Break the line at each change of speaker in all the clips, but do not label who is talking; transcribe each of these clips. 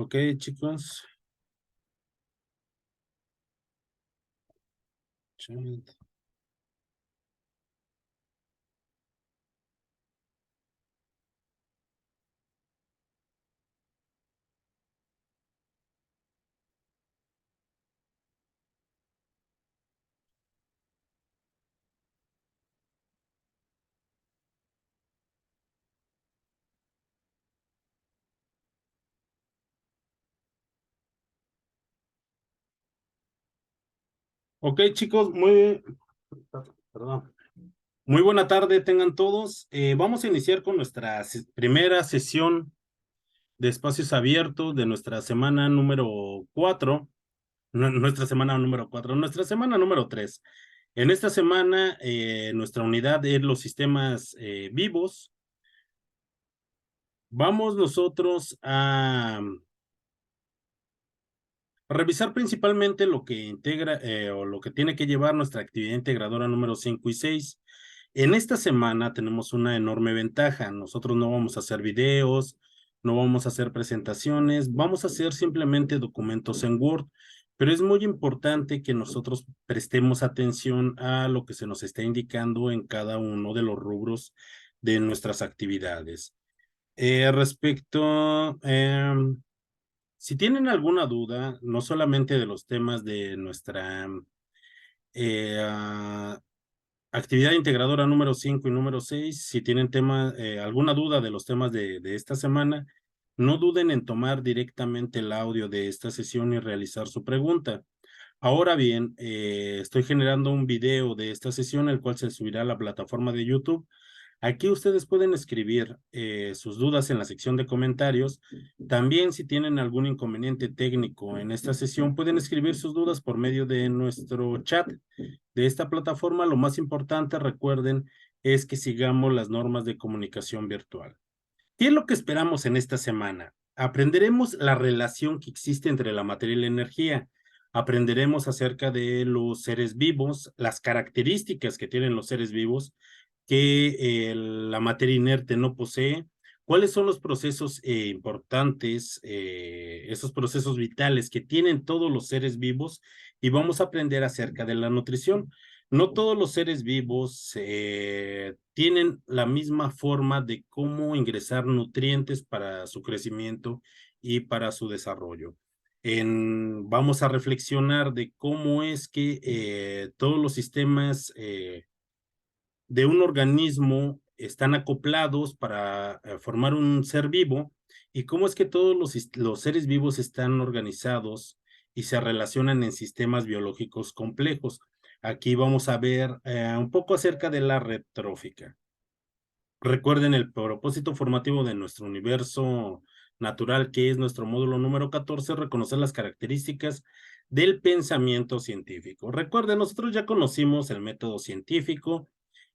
Ok, chicos. Chat. Ok, chicos, perdón. Muy buena tarde tengan todos. Vamos a iniciar con nuestra primera sesión de espacios abiertos de nuestra semana número 4. Nuestra semana número 4, nuestra semana número 3. En esta semana, nuestra unidad es los sistemas vivos. Vamos nosotros a revisar principalmente lo que integra o lo que tiene que llevar nuestra actividad integradora número 5 y 6. En esta semana tenemos una enorme ventaja. Nosotros no vamos a hacer videos, no vamos a hacer presentaciones, vamos a hacer simplemente documentos en Word, pero es muy importante que nosotros prestemos atención a lo que se nos está indicando en cada uno de los rubros de nuestras actividades. Respecto, si tienen alguna duda, no solamente de los temas de nuestra actividad integradora número 5 y número 6, si tienen alguna duda de los temas de esta semana, no duden en tomar directamente el audio de esta sesión y realizar su pregunta. Ahora bien, estoy generando un video de esta sesión, el cual se subirá a la plataforma de YouTube. Aquí ustedes pueden escribir sus dudas en la sección de comentarios. También si tienen algún inconveniente técnico en esta sesión, pueden escribir sus dudas por medio de nuestro chat de esta plataforma. Lo más importante, recuerden, es que sigamos las normas de comunicación virtual. ¿Qué es lo que esperamos en esta semana? Aprenderemos la relación que existe entre la materia y la energía. Aprenderemos acerca de los seres vivos, las características que tienen los seres vivos que la materia inerte no posee. ¿Cuáles son los procesos importantes, esos procesos vitales que tienen todos los seres vivos? Y vamos a aprender acerca de la nutrición. No todos los seres vivos tienen la misma forma de cómo ingresar nutrientes para su crecimiento y para su desarrollo. Vamos a reflexionar de cómo es que todos los sistemas de un organismo están acoplados para formar un ser vivo y cómo es que todos los seres vivos están organizados y se relacionan en sistemas biológicos complejos. Aquí vamos a ver un poco acerca de la red trófica. Recuerden el propósito formativo de nuestro universo natural, que es nuestro módulo número 14, reconocer las características del pensamiento científico. Recuerden, nosotros ya conocimos el método científico.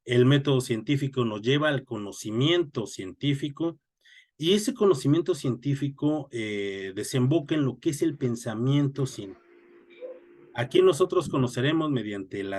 El método científico nos lleva al conocimiento científico y ese conocimiento científico desemboca en lo que es el pensamiento científico. Aquí nosotros conoceremos mediante el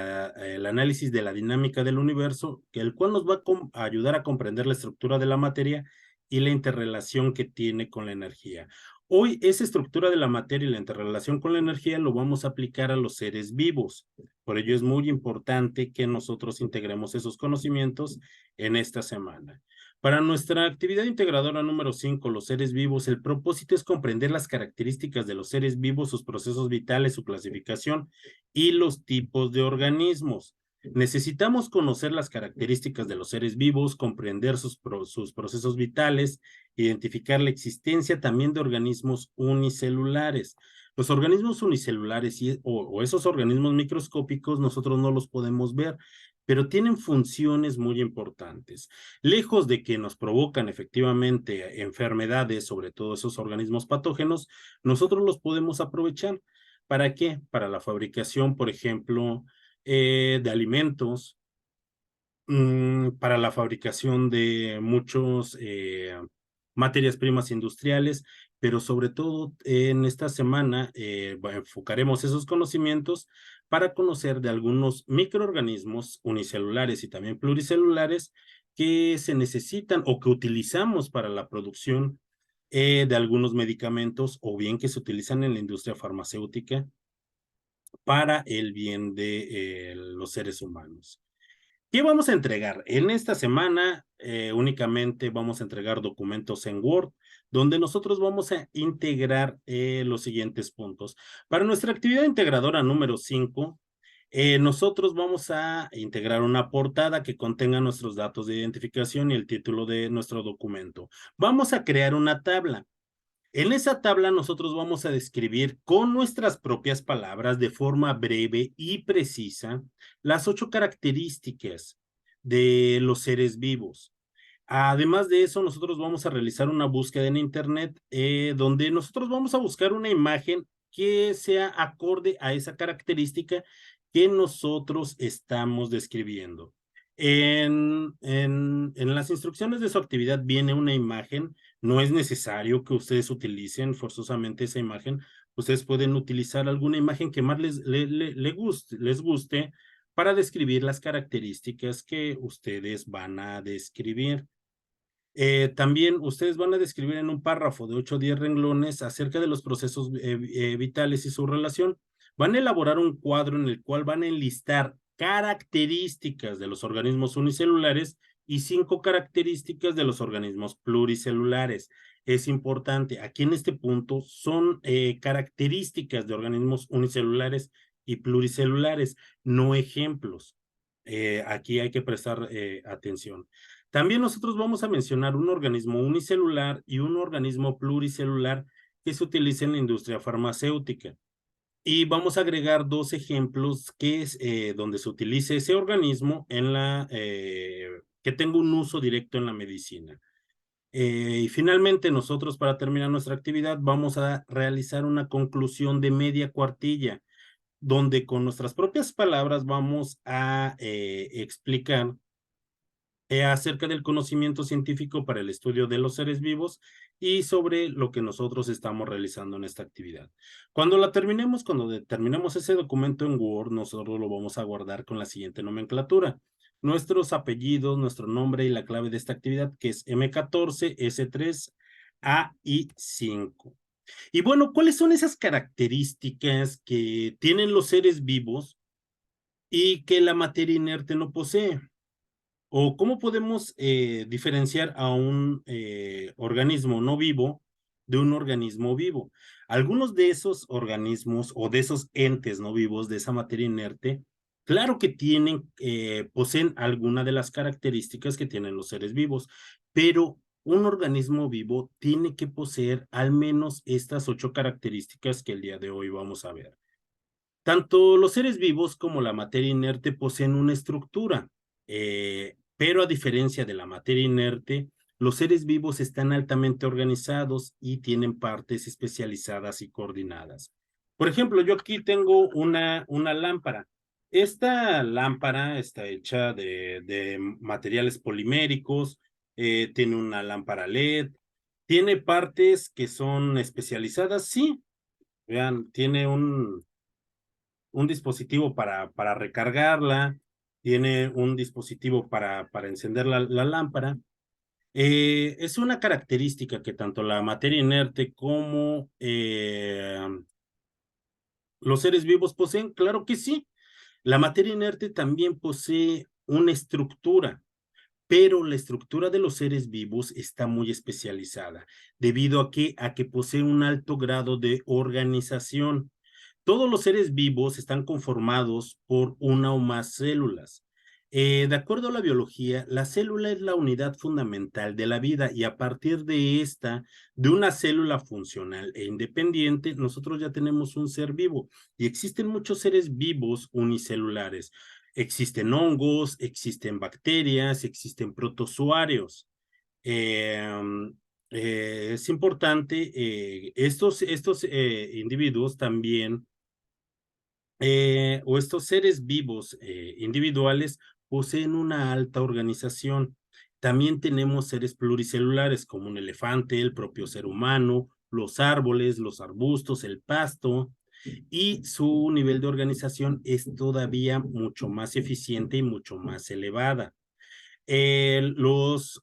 análisis de la dinámica del universo, el cual nos va a ayudar a comprender la estructura de la materia y la interrelación que tiene con la energía. Hoy esa estructura de la materia y la interrelación con la energía lo vamos a aplicar a los seres vivos. Por ello es muy importante que nosotros integremos esos conocimientos en esta semana. Para nuestra actividad integradora número 5, los seres vivos, el propósito es comprender las características de los seres vivos, sus procesos vitales, su clasificación y los tipos de organismos. Necesitamos conocer las características de los seres vivos, comprender sus procesos vitales, identificar la existencia también de organismos unicelulares. Los organismos unicelulares o esos organismos microscópicos nosotros no los podemos ver, pero tienen funciones muy importantes. Lejos de que nos provocan efectivamente enfermedades, sobre todo esos organismos patógenos, nosotros los podemos aprovechar. ¿Para qué? Para la fabricación, por ejemplo, de alimentos, para la fabricación de muchos materias primas industriales, pero sobre todo en esta semana enfocaremos esos conocimientos para conocer de algunos microorganismos unicelulares y también pluricelulares que se necesitan o que utilizamos para la producción de algunos medicamentos o bien que se utilizan en la industria farmacéutica para el bien de los seres humanos. ¿Qué vamos a entregar? En esta semana únicamente vamos a entregar documentos en Word, donde nosotros vamos a integrar los siguientes puntos. Para nuestra actividad integradora número 5, nosotros vamos a integrar una portada que contenga nuestros datos de identificación y el título de nuestro documento. Vamos a crear una tabla. En esa tabla nosotros vamos a describir con nuestras propias palabras de forma breve y precisa las 8 características de los seres vivos. Además de eso, nosotros vamos a realizar una búsqueda en internet donde nosotros vamos a buscar una imagen que sea acorde a esa característica que nosotros estamos describiendo. En las instrucciones de su actividad viene una imagen. No es necesario que ustedes utilicen forzosamente esa imagen. Ustedes pueden utilizar alguna imagen que más les guste para describir las características que ustedes van a describir. También ustedes van a describir en un párrafo de 8 o 10 renglones acerca de los procesos vitales y su relación. Van a elaborar un cuadro en el cual van a enlistar características de los organismos unicelulares y 5 características de los organismos pluricelulares. Es importante, aquí en este punto son características de organismos unicelulares y pluricelulares, no ejemplos. Aquí hay que prestar atención. También nosotros vamos a mencionar un organismo unicelular y un organismo pluricelular que se utiliza en la industria farmacéutica. Y vamos a agregar 2 ejemplos que es donde se utilice ese organismo en que tenga un uso directo en la medicina. Y finalmente nosotros, para terminar nuestra actividad, vamos a realizar una conclusión de media cuartilla, donde con nuestras propias palabras vamos a explicar acerca del conocimiento científico para el estudio de los seres vivos y sobre lo que nosotros estamos realizando en esta actividad. Cuando terminemos ese documento en Word, nosotros lo vamos a guardar con la siguiente nomenclatura. Nuestros apellidos, nuestro nombre y la clave de esta actividad, que es M14, S3, A y 5. Y bueno, ¿cuáles son esas características que tienen los seres vivos y que la materia inerte no posee? ¿O cómo podemos diferenciar a un organismo no vivo de un organismo vivo? Algunos de esos organismos o de esos entes no vivos, de esa materia inerte, claro que poseen alguna de las características que tienen los seres vivos, pero un organismo vivo tiene que poseer al menos estas 8 características que el día de hoy vamos a ver. Tanto los seres vivos como la materia inerte poseen una estructura, pero a diferencia de la materia inerte, los seres vivos están altamente organizados y tienen partes especializadas y coordinadas. Por ejemplo, yo aquí tengo una lámpara. Esta lámpara está hecha de materiales poliméricos, tiene una lámpara LED, tiene partes que son especializadas, sí. Vean, tiene un dispositivo para recargarla, tiene un dispositivo para encender la lámpara. Es una característica que tanto la materia inerte como los seres vivos poseen, claro que sí. La materia inerte también posee una estructura, pero la estructura de los seres vivos está muy especializada, debido a que posee un alto grado de organización. Todos los seres vivos están conformados por una o más células. De acuerdo a la biología, la célula es la unidad fundamental de la vida y a partir de de una célula funcional e independiente, nosotros ya tenemos un ser vivo y existen muchos seres vivos unicelulares. Existen hongos, existen bacterias, existen protozoarios. Eh, es importante, estos individuos también o estos seres vivos individuales poseen una alta organización. También tenemos seres pluricelulares como un elefante, el propio ser humano, los árboles, los arbustos, el pasto, y su nivel de organización es todavía mucho más eficiente y mucho más elevada. Los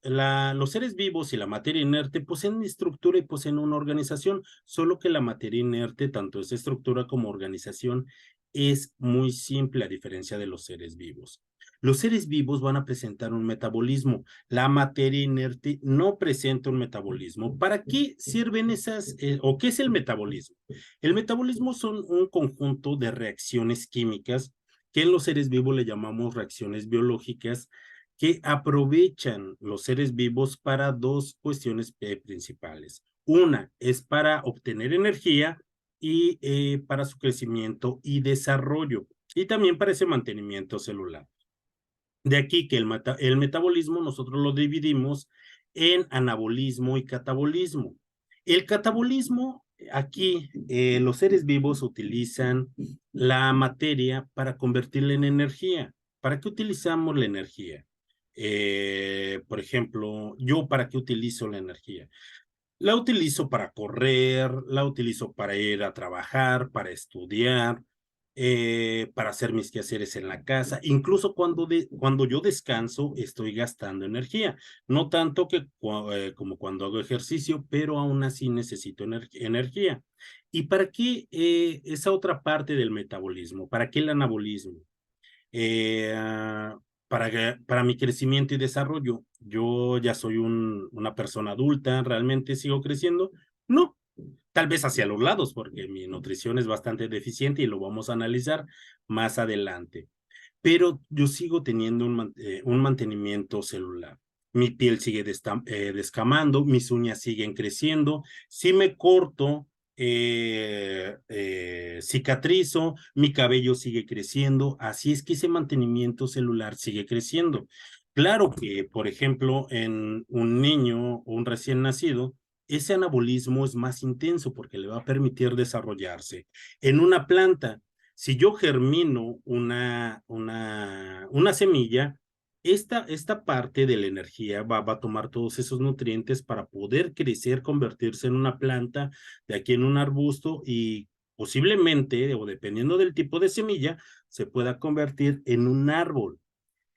seres vivos y la materia inerte poseen estructura y poseen una organización, solo que la materia inerte, tanto esa estructura como organización, es muy simple a diferencia de los seres vivos. Los seres vivos van a presentar un metabolismo. La materia inerte no presenta un metabolismo. ¿Para qué sirven esas o qué es el metabolismo? El metabolismo son un conjunto de reacciones químicas que en los seres vivos le llamamos reacciones biológicas que aprovechan los seres vivos para dos cuestiones principales. Una es para obtener energía y para su crecimiento y desarrollo, y también para ese mantenimiento celular. De aquí que el metabolismo nosotros lo dividimos en anabolismo y catabolismo. El catabolismo, aquí los seres vivos utilizan la materia para convertirla en energía. ¿Para qué utilizamos la energía? Por ejemplo, ¿yo para qué utilizo la energía? La utilizo para correr, la utilizo para ir a trabajar, para estudiar, para hacer mis quehaceres en la casa. Incluso cuando yo descanso, estoy gastando energía. No tanto como cuando hago ejercicio, pero aún así necesito energía. ¿Y para qué esa otra parte del metabolismo? ¿Para qué el anabolismo? eh, para mi crecimiento y desarrollo. Yo ya soy una persona adulta, ¿realmente sigo creciendo? No, tal vez hacia los lados, porque mi nutrición es bastante deficiente y lo vamos a analizar más adelante. Pero yo sigo teniendo un mantenimiento celular. Mi piel sigue descamando, mis uñas siguen creciendo. Si me corto, cicatrizo, mi cabello sigue creciendo. Así es que ese mantenimiento celular sigue creciendo. Claro que, por ejemplo, en un niño o un recién nacido, ese anabolismo es más intenso porque le va a permitir desarrollarse. En una planta, si yo germino una semilla, esta parte de la energía va a tomar todos esos nutrientes para poder crecer, convertirse en una planta, de aquí en un arbusto y posiblemente, o dependiendo del tipo de semilla, se pueda convertir en un árbol.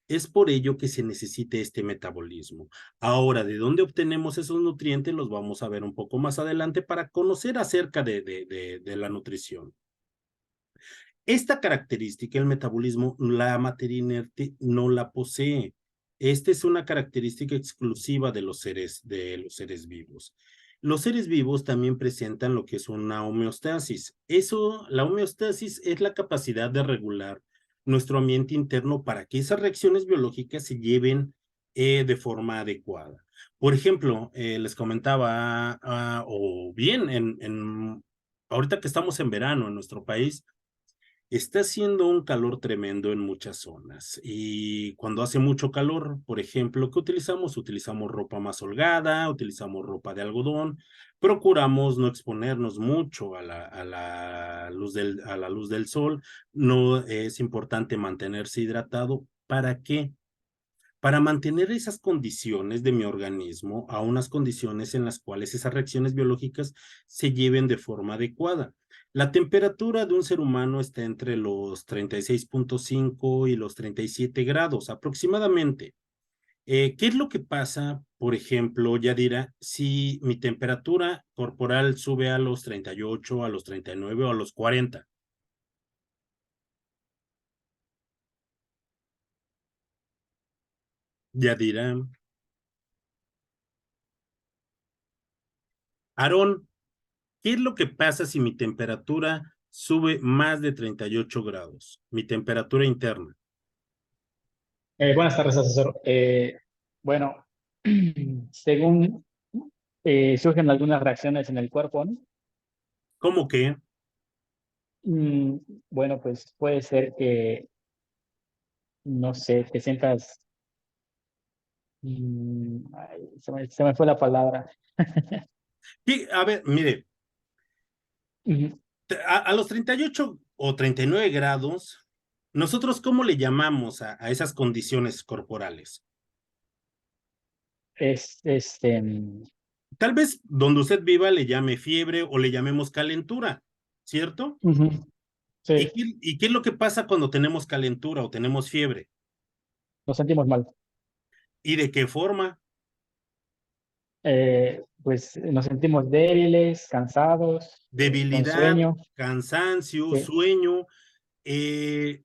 Es por ello que se necesita este metabolismo. Ahora, ¿de dónde obtenemos esos nutrientes? Los vamos a ver un poco más adelante para conocer acerca de la nutrición. Esta característica, el metabolismo, la materia inerte no la posee. Esta es una característica exclusiva de los seres vivos. Los seres vivos también presentan lo que es una homeostasis. La homeostasis es la capacidad de regular nuestro ambiente interno para que esas reacciones biológicas se lleven de forma adecuada. Por ejemplo, les comentaba, o bien, ahorita que estamos en verano en nuestro país, está haciendo un calor tremendo en muchas zonas y cuando hace mucho calor, por ejemplo, ¿qué utilizamos? Utilizamos ropa más holgada, utilizamos ropa de algodón, procuramos no exponernos mucho a la luz del sol, no es importante mantenerse hidratado. ¿Para qué? Para mantener esas condiciones de mi organismo a unas condiciones en las cuales esas reacciones biológicas se lleven de forma adecuada. La temperatura de un ser humano está entre los 36,5 y los 37 grados aproximadamente. ¿Qué es lo que pasa, por ejemplo, Yadira, si mi temperatura corporal sube a los 38, a los 39 o a los 40? Yadira, Aarón, ¿qué es lo que pasa si mi temperatura sube más de 38 grados? Mi temperatura interna.
Buenas tardes, asesor. Bueno, según surgen algunas reacciones en el cuerpo, ¿no?
¿Cómo que?
Mm, bueno, pues puede ser que, no sé, te sientas, ay, se me fue la palabra.
Sí, a ver, mire,
Ujú.
a los 38 o 39 grados, ¿nosotros cómo le llamamos a esas condiciones corporales?
Es, este,
Tal vez donde usted viva le llame fiebre o le llamemos calentura, ¿cierto?
ujú,
¿Y
sí,
qué es lo que pasa cuando tenemos calentura o tenemos fiebre?
nos sentimos mal.
¿Y de qué forma?
Pues nos sentimos débiles, cansados, con
Debilidad,
sueño.
cansancio,
Sí,
sueño, eh,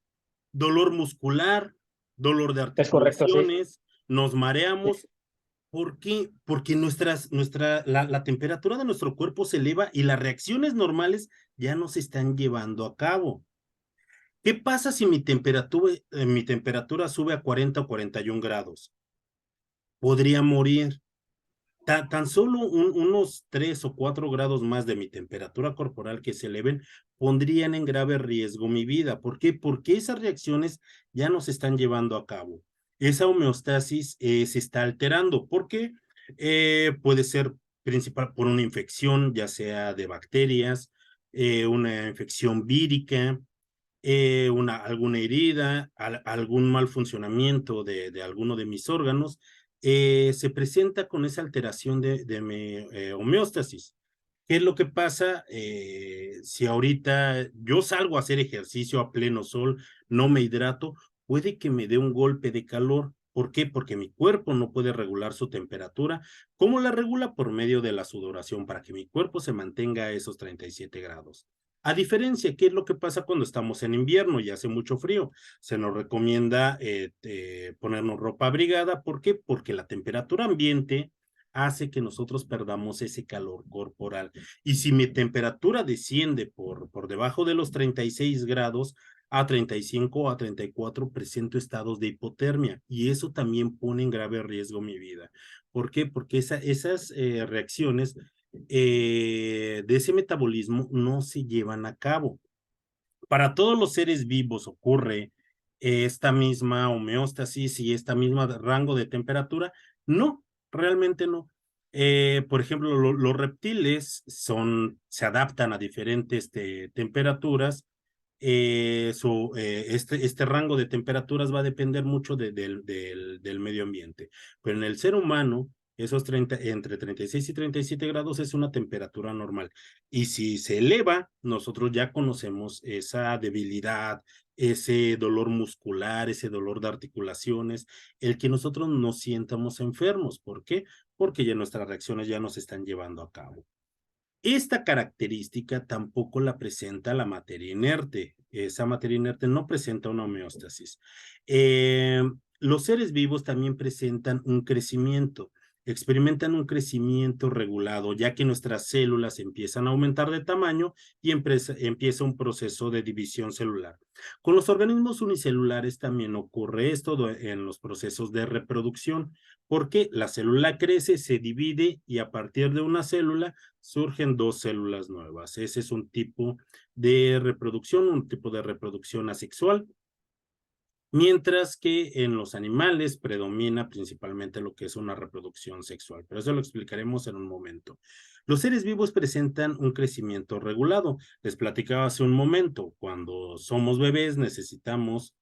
dolor muscular, dolor de
es correcto, sí.
articulaciones, nos
Sí,
mareamos. ¿Por qué? Porque la temperatura de nuestro cuerpo se eleva y las reacciones normales ya no se están llevando a cabo. ¿Qué pasa si mi temperatura sube a 40 o 41 grados? Podría morir. Tan solo unos 3 o 4 grados más de mi temperatura corporal que se eleven pondrían en grave riesgo mi vida. ¿Por qué? Porque esas reacciones ya no se están llevando a cabo. Esa homeostasis se está alterando. ¿Por qué? Puede ser principal por una infección, ya sea de bacterias, una infección vírica, alguna herida, algún mal funcionamiento de alguno de mis órganos, se presenta con esa alteración de mi homeostasis. ¿Qué es lo que pasa si ahorita yo salgo a hacer ejercicio a pleno sol, no me hidrato? Puede que me dé un golpe de calor. ¿Por qué? Porque mi cuerpo no puede regular su temperatura. ¿Cómo la regula? Por medio de la sudoración, para que mi cuerpo se mantenga a esos 37 grados. A diferencia, ¿qué es lo que pasa cuando estamos en invierno y hace mucho frío? Se nos recomienda ponernos ropa abrigada. ¿Por qué? Porque la temperatura ambiente hace que nosotros perdamos ese calor corporal. Y si mi temperatura desciende por debajo de los 36 grados, a 35 o a 34 presento estados de hipotermia y eso también pone en grave riesgo mi vida. ¿Por qué? Porque esas reacciones de ese metabolismo no se llevan a cabo. Para todos los seres vivos ocurre esta misma homeostasis y esta misma rango de temperatura. No, realmente no. Por ejemplo, los reptiles se adaptan a diferentes temperaturas. Este rango de temperaturas va a depender mucho del medio ambiente. Pero en el ser humano, entre 36 y 37 grados es una temperatura normal. Y si se eleva, nosotros ya conocemos esa debilidad, ese dolor muscular, ese dolor de articulaciones, el que nosotros nos sientamos enfermos. ¿Por qué? Porque ya nuestras reacciones ya no se están llevando a cabo. Esta característica tampoco la presenta la materia inerte. Esa materia inerte no presenta una homeostasis. Eh, los seres vivos también presentan un crecimiento, experimentan un crecimiento regulado, ya que nuestras células empiezan a aumentar de tamaño y empieza un proceso de división celular. Con los organismos unicelulares también ocurre esto en los procesos de reproducción, porque la célula crece, se divide y a partir de una célula surgen dos células nuevas. Ese es un tipo un tipo de reproducción asexual, mientras que en los animales predomina principalmente lo que es una reproducción sexual, pero eso lo explicaremos en un momento. Los seres vivos presentan un crecimiento regulado. Les platicaba hace un momento, cuando somos bebés necesitamos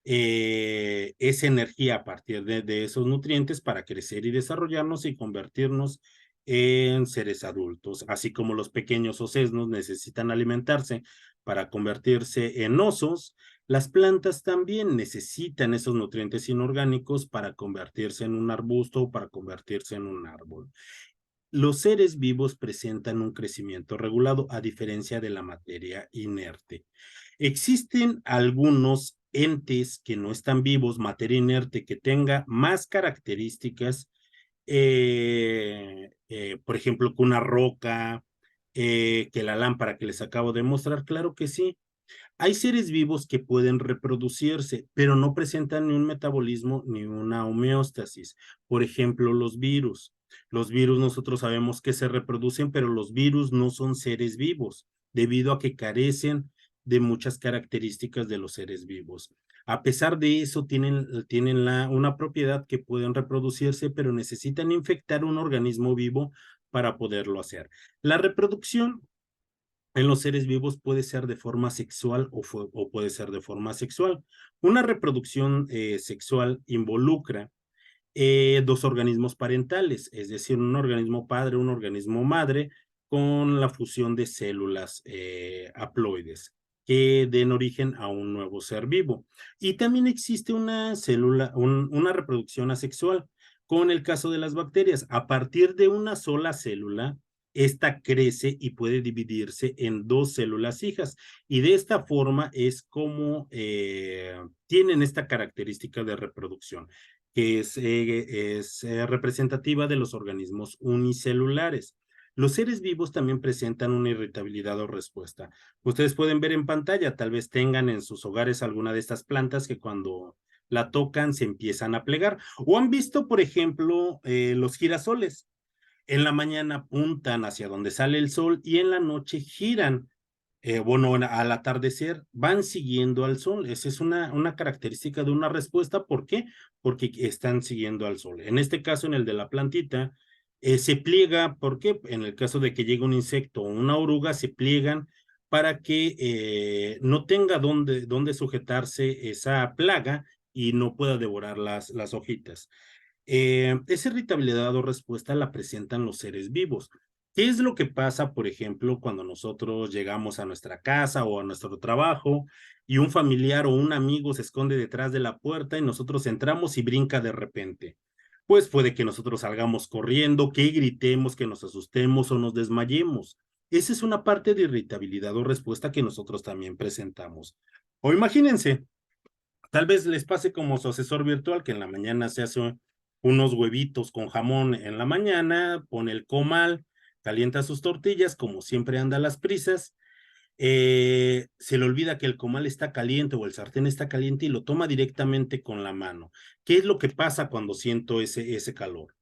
esa energía a partir de esos nutrientes para crecer y desarrollarnos y convertirnos en seres adultos, así como los pequeños osesnos necesitan alimentarse para convertirse en osos. Las plantas también necesitan esos nutrientes inorgánicos para convertirse en un arbusto o para convertirse en un árbol. Los seres vivos presentan un crecimiento regulado a diferencia de la materia inerte. Existen algunos entes que no están vivos, materia inerte, que tenga más características, por ejemplo, que una roca, que la lámpara que les acabo de mostrar. Claro que sí. Hay seres vivos que pueden reproducirse, pero no presentan ni un metabolismo ni una homeostasis. Por ejemplo, los virus. Los virus nosotros sabemos que se reproducen, pero los virus no son seres vivos, debido a que carecen de muchas características de los seres vivos. A pesar de eso, tienen una propiedad que pueden reproducirse, pero necesitan infectar un organismo vivo para poderlo hacer. La reproducción en los seres vivos puede ser de forma sexual o puede ser de forma asexual. Una reproducción sexual involucra dos organismos parentales, es decir, un organismo padre, un organismo madre, con la fusión de células haploides que den origen a un nuevo ser vivo. Y también existe una reproducción asexual. Con el caso de las bacterias, a partir de una sola célula, esta crece y puede dividirse en dos células hijas. Y de esta forma es como tienen esta característica de reproducción, que es representativa de los organismos unicelulares. Los seres vivos también presentan una irritabilidad o respuesta. Ustedes pueden ver en pantalla, tal vez tengan en sus hogares alguna de estas plantas que cuando la tocan se empiezan a plegar. O han visto, por ejemplo, los girasoles. En la mañana apuntan hacia donde sale el sol y en la noche giran. Bueno, al atardecer van siguiendo al sol. Esa es una característica de una respuesta. ¿Por qué? Porque están siguiendo al sol. En este caso, en el de la plantita, se pliega. ¿Por qué? En el caso de que llegue un insecto o una oruga, se pliegan para que no tenga donde sujetarse esa plaga y no pueda devorar las hojitas. Esa irritabilidad o respuesta la presentan los seres vivos. ¿Qué es lo que pasa, por ejemplo, cuando nosotros llegamos a nuestra casa o a nuestro trabajo y un familiar o un amigo se esconde detrás de la puerta y nosotros entramos y brinca de repente? Pues puede que nosotros salgamos corriendo, que gritemos, que nos asustemos o nos desmayemos. Esa es una parte de irritabilidad o respuesta que nosotros también presentamos. O imagínense, tal vez les pase como su asesor virtual, que en la mañana se hace unos huevitos con jamón en la mañana, pone el comal, calienta sus tortillas, como siempre anda a las prisas, se le olvida que el comal está caliente o el sartén está caliente y lo toma directamente con la mano. ¿Qué es lo que pasa cuando siento ese calor?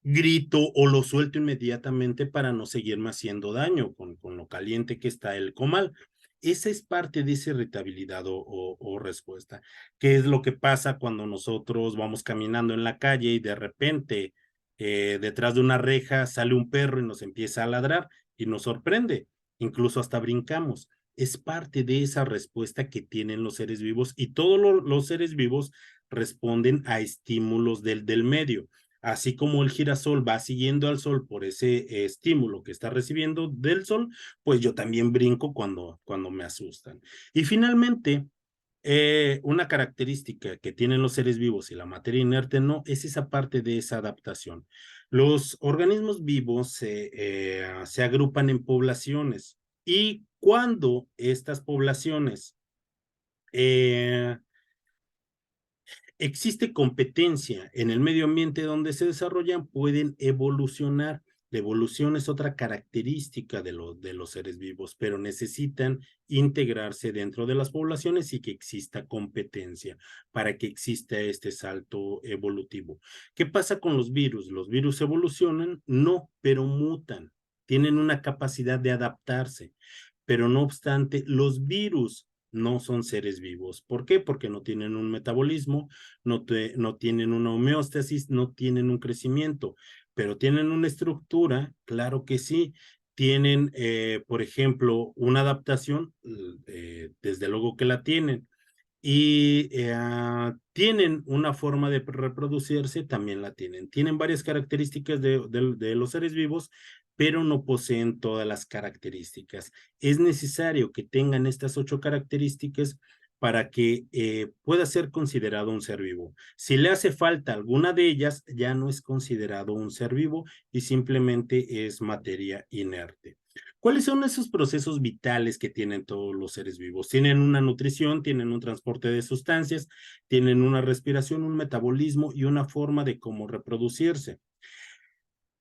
Grito o lo suelto inmediatamente para no seguirme haciendo daño con lo caliente que está el comal. Esa es parte de esa irritabilidad o respuesta. ¿Qué es lo que pasa cuando nosotros vamos caminando en la calle y de repente detrás de una reja sale un perro y nos empieza a ladrar y nos sorprende? Incluso hasta brincamos. Es parte de esa respuesta que tienen los seres vivos y todos los seres vivos responden a estímulos del medio. Así como el girasol va siguiendo al sol por ese estímulo que está recibiendo del sol, pues yo también brinco cuando me asustan. Y finalmente, una característica que tienen los seres vivos y la materia inerte no es esa parte de esa adaptación. Los organismos vivos se agrupan en poblaciones y cuando estas poblaciones existe competencia en el medio ambiente donde se desarrollan, pueden evolucionar. La evolución es otra característica de los seres vivos, pero necesitan integrarse dentro de las poblaciones y que exista competencia para que exista este salto evolutivo. ¿Qué pasa con los virus? ¿Los virus evolucionan? No, pero mutan. Tienen una capacidad de adaptarse, pero no obstante, los virus no son seres vivos. ¿Por qué? Porque no tienen un metabolismo, no tienen una homeostasis, no tienen un crecimiento, pero tienen una estructura, claro que sí. Tienen, por ejemplo, una adaptación, desde luego que la tienen, y tienen una forma de reproducirse, también la tienen. Tienen varias características de los seres vivos, pero no poseen todas las características. Es necesario que tengan estas 8 características para que pueda ser considerado un ser vivo. Si le hace falta alguna de ellas, ya no es considerado un ser vivo y simplemente es materia inerte. ¿Cuáles son esos procesos vitales que tienen todos los seres vivos? Tienen una nutrición, tienen un transporte de sustancias, tienen una respiración, un metabolismo y una forma de cómo reproducirse.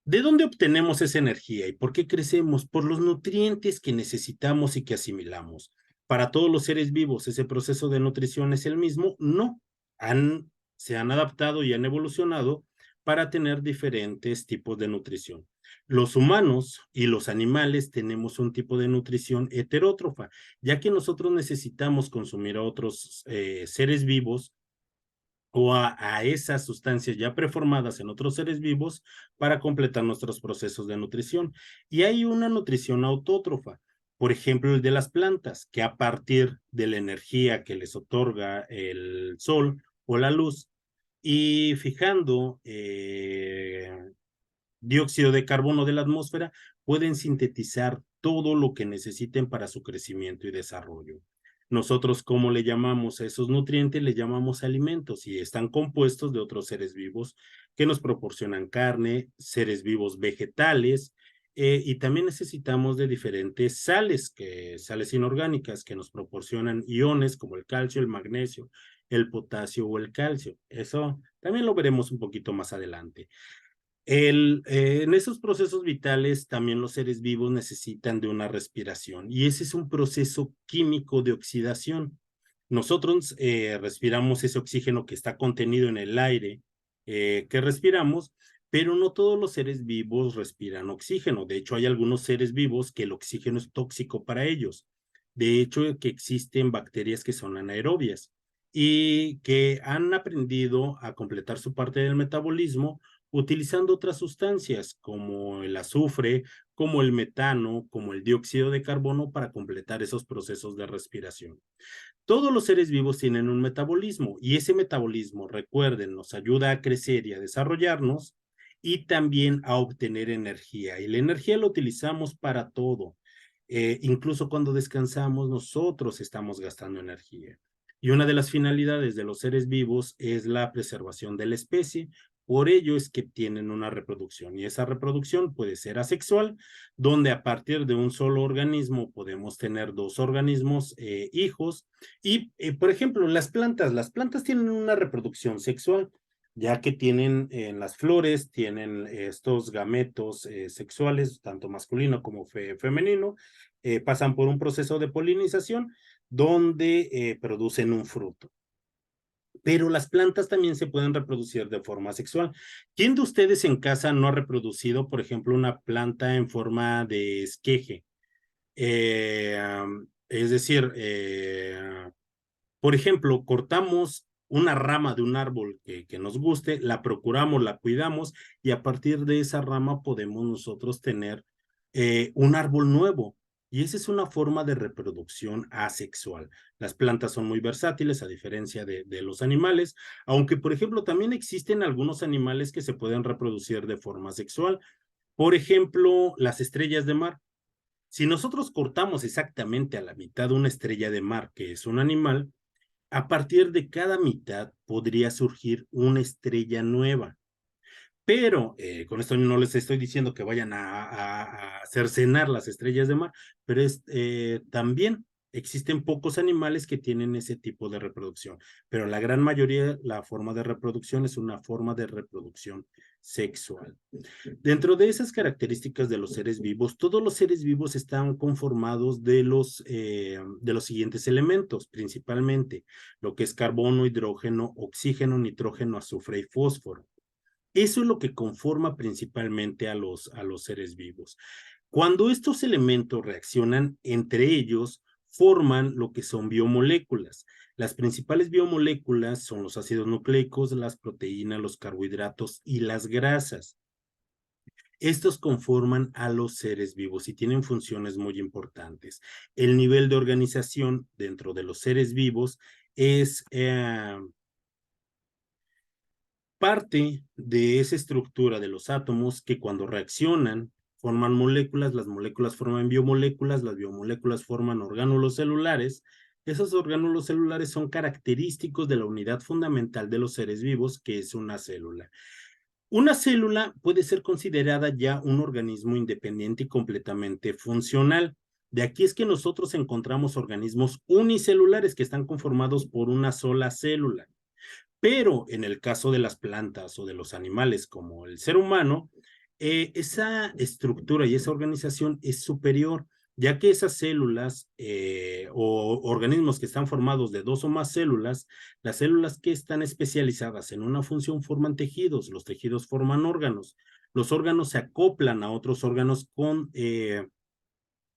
¿De dónde obtenemos esa energía y por qué crecemos? Por los nutrientes que necesitamos y que asimilamos. ¿Para todos los seres vivos ese proceso de nutrición es el mismo? No. Se han adaptado y han evolucionado para tener diferentes tipos de nutrición. Los humanos y los animales tenemos un tipo de nutrición heterótrofa, ya que nosotros necesitamos consumir a otros seres vivos o a esas sustancias ya preformadas en otros seres vivos para completar nuestros procesos de nutrición. Y hay una nutrición autótrofa, por ejemplo, el de las plantas, que a partir de la energía que les otorga el sol o la luz y fijando dióxido de carbono de la atmósfera, pueden sintetizar todo lo que necesiten para su crecimiento y desarrollo. Nosotros, ¿cómo le llamamos a esos nutrientes? Le llamamos alimentos y están compuestos de otros seres vivos que nos proporcionan carne, seres vivos vegetales, y también necesitamos de diferentes sales, sales inorgánicas que nos proporcionan iones como el calcio, el magnesio, el potasio o el calcio. Eso también lo veremos un poquito más adelante. En esos procesos vitales también los seres vivos necesitan de una respiración y ese es un proceso químico de oxidación. Nosotros respiramos ese oxígeno que está contenido en el aire que respiramos, pero no todos los seres vivos respiran oxígeno. De hecho, hay algunos seres vivos que el oxígeno es tóxico para ellos. De hecho, que existen bacterias que son anaerobias y que han aprendido a completar su parte del metabolismo utilizando otras sustancias como el azufre, como el metano, como el dióxido de carbono para completar esos procesos de respiración. Todos los seres vivos tienen un metabolismo y ese metabolismo, recuerden, nos ayuda a crecer y a desarrollarnos y también a obtener energía. Y la energía la utilizamos para todo. Incluso cuando descansamos, nosotros estamos gastando energía. Y una de las finalidades de los seres vivos es la preservación de la especie. Por ello es que tienen una reproducción y esa reproducción puede ser asexual, donde a partir de un solo organismo podemos tener dos organismos hijos y, por ejemplo, las plantas tienen una reproducción sexual, ya que tienen en las flores, tienen estos gametos sexuales, tanto masculino como femenino, pasan por un proceso de polinización donde producen un fruto. Pero las plantas también se pueden reproducir de forma sexual. ¿Quién de ustedes en casa no ha reproducido, por ejemplo, una planta en forma de esqueje? Es decir, por ejemplo, cortamos una rama de un árbol que nos guste, la procuramos, la cuidamos y a partir de esa rama podemos nosotros tener un árbol nuevo. Y esa es una forma de reproducción asexual. Las plantas son muy versátiles a diferencia de los animales, aunque por ejemplo también existen algunos animales que se pueden reproducir de forma sexual. Por ejemplo, las estrellas de mar. Si nosotros cortamos exactamente a la mitad una estrella de mar, que es un animal, a partir de cada mitad podría surgir una estrella nueva. Pero con esto no les estoy diciendo que vayan a cercenar las estrellas de mar, pero también existen pocos animales que tienen ese tipo de reproducción, pero la gran mayoría, la forma de reproducción es una forma de reproducción sexual. Dentro de esas características de los seres vivos, todos los seres vivos están conformados de los siguientes elementos, principalmente lo que es carbono, hidrógeno, oxígeno, nitrógeno, azufre y fósforo. Eso es lo que conforma principalmente a los seres vivos. Cuando estos elementos reaccionan entre ellos, forman lo que son biomoléculas. Las principales biomoléculas son los ácidos nucleicos, las proteínas, los carbohidratos y las grasas. Estos conforman a los seres vivos y tienen funciones muy importantes. El nivel de organización dentro de los seres vivos es parte de esa estructura de los átomos que cuando reaccionan forman moléculas, las moléculas forman biomoléculas, las biomoléculas forman orgánulos celulares. Esos orgánulos celulares son característicos de la unidad fundamental de los seres vivos, que es una célula. Una célula puede ser considerada ya un organismo independiente y completamente funcional. De aquí es que nosotros encontramos organismos unicelulares que están conformados por una sola célula. Pero en el caso de las plantas o de los animales como el ser humano, esa estructura y esa organización es superior, ya que esas células o organismos que están formados de dos o más células, las células que están especializadas en una función forman tejidos, los tejidos forman órganos, los órganos se acoplan a otros órganos con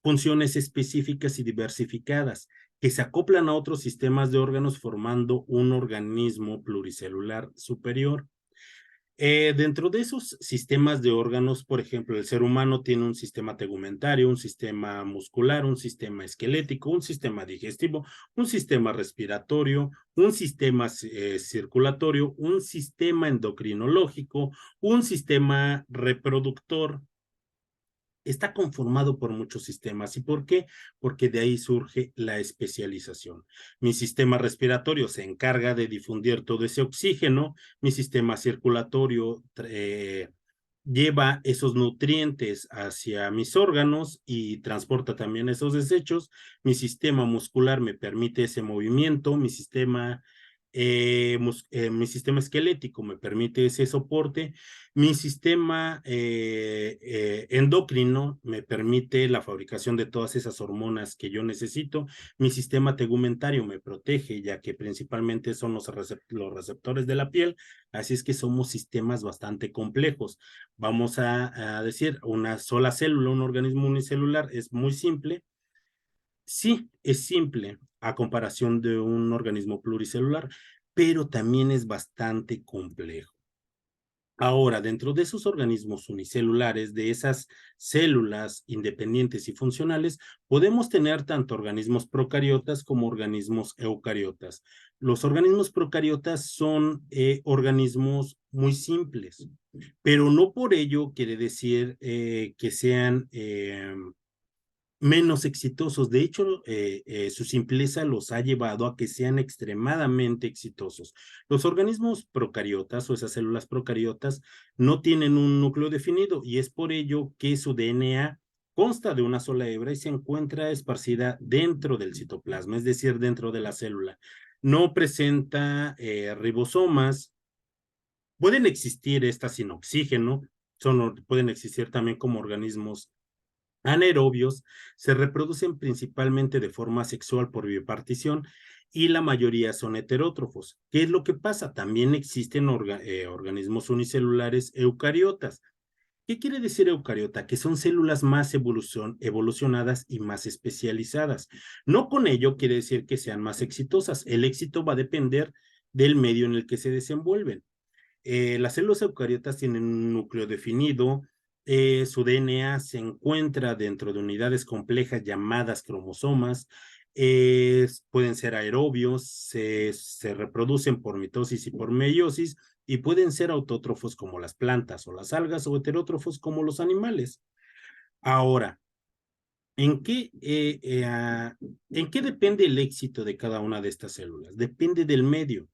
funciones específicas y diversificadas que se acoplan a otros sistemas de órganos formando un organismo pluricelular superior. Dentro de esos sistemas de órganos, por ejemplo, el ser humano tiene un sistema tegumentario, un sistema muscular, un sistema esquelético, un sistema digestivo, un sistema respiratorio, un sistema circulatorio, un sistema endocrinológico, un sistema reproductor, está conformado por muchos sistemas. ¿Y por qué? Porque de ahí surge la especialización. Mi sistema respiratorio se encarga de difundir todo ese oxígeno, mi sistema circulatorio lleva esos nutrientes hacia mis órganos y transporta también esos desechos. Mi sistema muscular me permite ese movimiento, mi sistema esquelético me permite ese soporte, mi sistema endocrino me permite la fabricación de todas esas hormonas que yo necesito, mi sistema tegumentario me protege, ya que principalmente son los receptores de la piel, así es que somos sistemas bastante complejos. Vamos a decir, una sola célula, un organismo unicelular es muy simple. Sí, es simple a comparación de un organismo pluricelular, pero también es bastante complejo. Ahora, dentro de esos organismos unicelulares, de esas células independientes y funcionales, podemos tener tanto organismos procariotas como organismos eucariotas. Los organismos procariotas son organismos muy simples, pero no por ello quiere decir que sean menos exitosos. De hecho, su simpleza los ha llevado a que sean extremadamente exitosos. Los organismos procariotas o esas células procariotas no tienen un núcleo definido y es por ello que su DNA consta de una sola hebra y se encuentra esparcida dentro del citoplasma, es decir, dentro de la célula. No presenta ribosomas. Pueden existir estas sin oxígeno, pueden existir también como organismos anaerobios, se reproducen principalmente de forma sexual por bipartición y la mayoría son heterótrofos. ¿Qué es lo que pasa? También existen organismos unicelulares eucariotas. ¿Qué quiere decir eucariota? Que son células más evolucionadas y más especializadas. No con ello quiere decir que sean más exitosas. El éxito va a depender del medio en el que se desenvuelven. Las células eucariotas tienen un núcleo definido, su DNA se encuentra dentro de unidades complejas llamadas cromosomas, pueden ser aerobios, se reproducen por mitosis y por meiosis, y pueden ser autótrofos como las plantas o las algas, o heterótrofos como los animales. Ahora, ¿en qué depende el éxito de cada una de estas células? Depende del medio.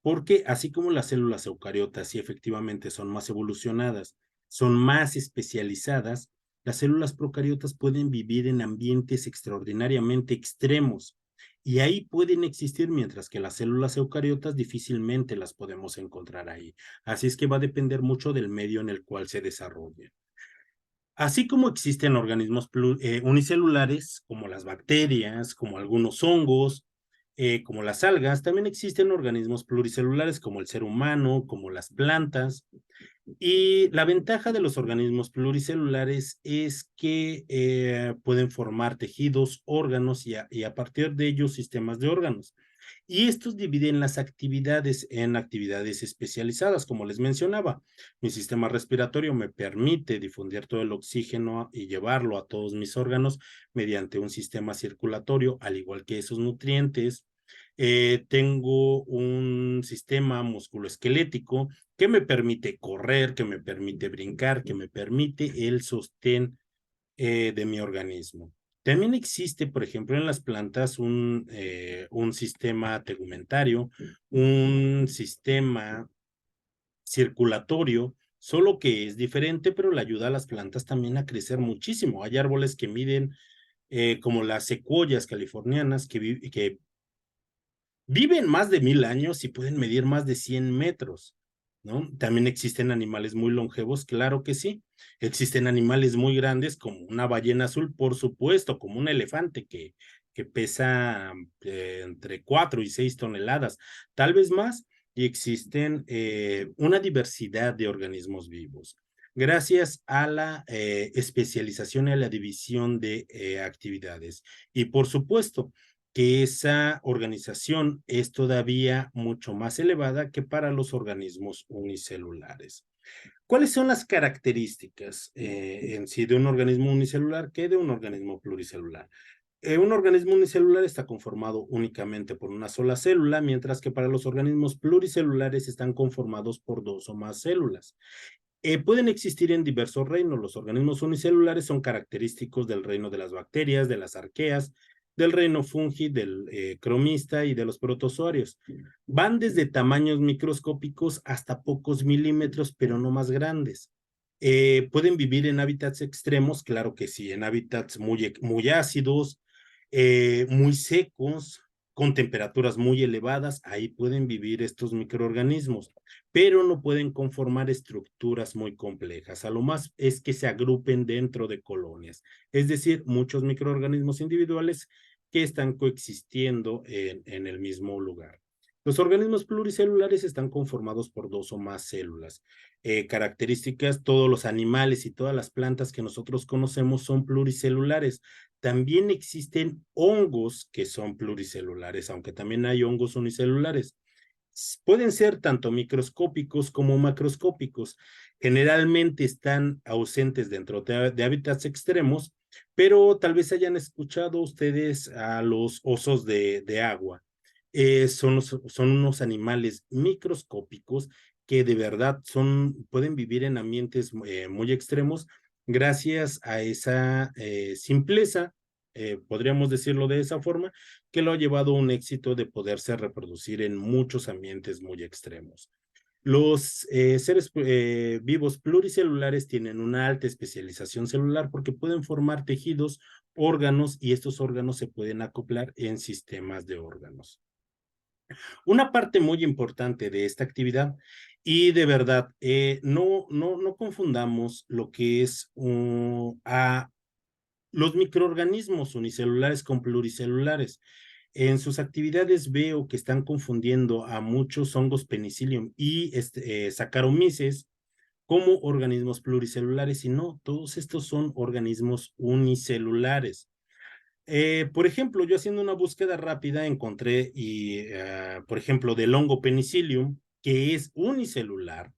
Porque así como las células eucariotas sí efectivamente son más evolucionadas, son más especializadas, las células procariotas pueden vivir en ambientes extraordinariamente extremos y ahí pueden existir, mientras que las células eucariotas difícilmente las podemos encontrar ahí. Así es que va a depender mucho del medio en el cual se desarrollen. Así como existen organismos unicelulares, como las bacterias, como algunos hongos, como las algas, también existen organismos pluricelulares como el ser humano, como las plantas. Y la ventaja de los organismos pluricelulares es que pueden formar tejidos, órganos y a partir de ellos sistemas de órganos. Y estos dividen las actividades en actividades especializadas, como les mencionaba. Mi sistema respiratorio me permite difundir todo el oxígeno y llevarlo a todos mis órganos mediante un sistema circulatorio, al igual que esos nutrientes. Tengo un sistema musculoesquelético que me permite correr, que me permite brincar, que me permite el sostén de mi organismo. También existe, por ejemplo, en las plantas un sistema tegumentario, un sistema circulatorio, solo que es diferente, pero le ayuda a las plantas también a crecer muchísimo. Hay árboles que miden, como las secuoyas californianas, que viven más de 1000 años y pueden medir más de 100 metros, ¿no? También existen animales muy longevos, claro que sí. Existen animales muy grandes como una ballena azul, por supuesto, como un elefante que pesa entre 4 y 6 toneladas, tal vez más, y existen una diversidad de organismos vivos. Gracias a la especialización y a la división de actividades. Y por supuesto, que esa organización es todavía mucho más elevada que para los organismos unicelulares. ¿Cuáles son las características en sí de un organismo unicelular que de un organismo pluricelular? Un organismo unicelular está conformado únicamente por una sola célula, mientras que para los organismos pluricelulares están conformados por dos o más células. Pueden existir en diversos reinos. Los organismos unicelulares son característicos del reino de las bacterias, de las arqueas, del reino fungi, del cromista y de los protozoarios. Van desde tamaños microscópicos hasta pocos milímetros, pero no más grandes. Pueden vivir en hábitats extremos, claro que sí, en hábitats muy ácidos, muy secos, con temperaturas muy elevadas, ahí pueden vivir estos microorganismos, pero no pueden conformar estructuras muy complejas. A lo más es que se agrupen dentro de colonias, es decir, muchos microorganismos individuales que están coexistiendo en el mismo lugar. Los organismos pluricelulares están conformados por dos o más células. Características, todos los animales y todas las plantas que nosotros conocemos son pluricelulares. También existen hongos que son pluricelulares, aunque también hay hongos unicelulares. Pueden ser tanto microscópicos como macroscópicos. Generalmente están ausentes dentro de hábitats extremos, pero tal vez hayan escuchado ustedes a los osos de agua. Son unos animales microscópicos que de verdad pueden vivir en ambientes muy extremos gracias a esa simpleza, podríamos decirlo de esa forma, que lo ha llevado a un éxito de poderse reproducir en muchos ambientes muy extremos. Los seres vivos pluricelulares tienen una alta especialización celular porque pueden formar tejidos, órganos, y estos órganos se pueden acoplar en sistemas de órganos. Una parte muy importante de esta actividad, y de verdad, no confundamos lo que es a los microorganismos unicelulares con pluricelulares. En sus actividades veo que están confundiendo a muchos hongos Penicillium y Saccharomyces como organismos pluricelulares, y no, todos estos son organismos unicelulares. Por ejemplo, yo haciendo una búsqueda rápida encontré, por ejemplo, del hongo Penicillium, que es unicelular,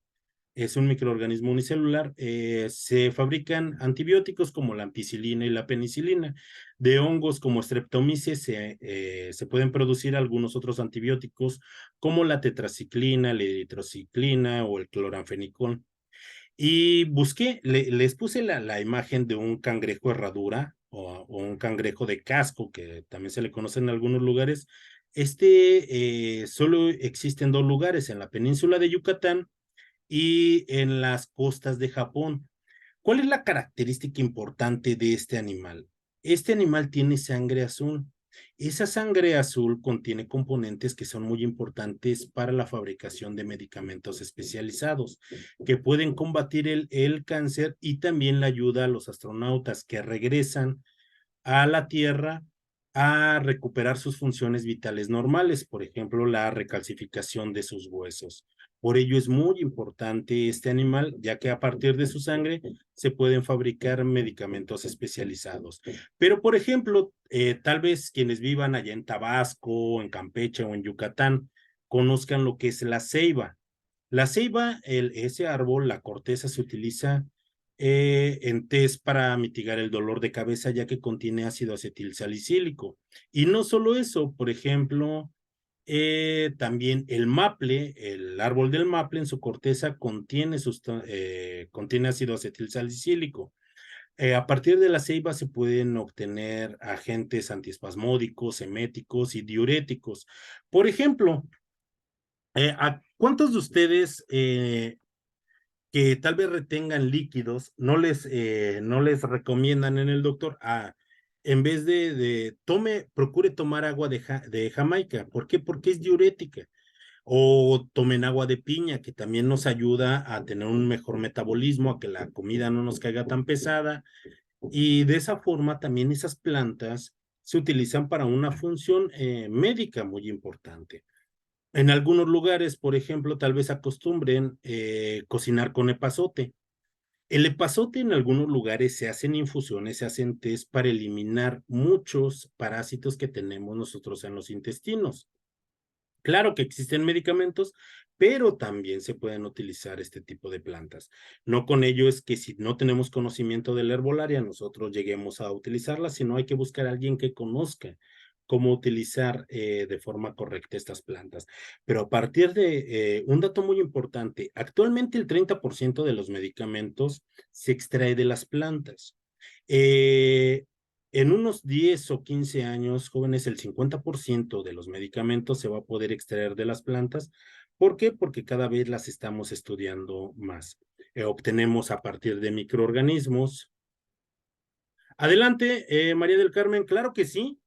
es un microorganismo unicelular. Se fabrican antibióticos como la ampicilina y la penicilina. De hongos como Streptomyces se pueden producir algunos otros antibióticos como la tetraciclina, la eritrociclina o el cloranfenicol. Y busqué, les puse la imagen de un cangrejo herradura o un cangrejo de casco, que también se le conoce en algunos lugares. Solo existe en dos lugares, en la península de Yucatán y en las costas de Japón. ¿Cuál es la característica importante de este animal? Este animal tiene sangre azul. Esa sangre azul contiene componentes que son muy importantes para la fabricación de medicamentos especializados que pueden combatir el cáncer, y también le ayuda a los astronautas que regresan a la Tierra a recuperar sus funciones vitales normales, por ejemplo, la recalcificación de sus huesos. Por ello es muy importante este animal, ya que a partir de su sangre se pueden fabricar medicamentos especializados. Pero, por ejemplo, tal vez quienes vivan allá en Tabasco, en Campeche o en Yucatán, conozcan lo que es la ceiba. La ceiba, ese árbol, la corteza se utiliza en test para mitigar el dolor de cabeza, ya que contiene ácido acetilsalicílico. Y no solo eso, por ejemplo, también el maple, el árbol del maple en su corteza contiene ácido acetilsalicílico. A partir de la ceiba se pueden obtener agentes antiespasmódicos, eméticos y diuréticos. Por ejemplo, ¿a cuántos de ustedes que tal vez retengan líquidos, no les recomiendan en el doctor, en vez procure tomar agua de Jamaica? ¿Por qué? Porque es diurética. O tomen agua de piña, que también nos ayuda a tener un mejor metabolismo, a que la comida no nos caiga tan pesada. Y de esa forma también esas plantas se utilizan para una función médica muy importante. En algunos lugares, por ejemplo, tal vez acostumbren cocinar con epazote. El epazote en algunos lugares se hacen infusiones, se hacen test para eliminar muchos parásitos que tenemos nosotros en los intestinos. Claro que existen medicamentos, pero también se pueden utilizar este tipo de plantas. No con ello es que si no tenemos conocimiento de la herbolaria, nosotros lleguemos a utilizarla, sino hay que buscar a alguien que conozca cómo utilizar de forma correcta estas plantas. Pero a partir de un dato muy importante, actualmente el 30% de los medicamentos se extrae de las plantas. Eh, en unos 10 o 15 años, jóvenes, el 50% de los medicamentos se va a poder extraer de las plantas. ¿Por qué? Porque cada vez las estamos estudiando más. Obtenemos a partir de microorganismos. Adelante, María del Carmen, claro que sí.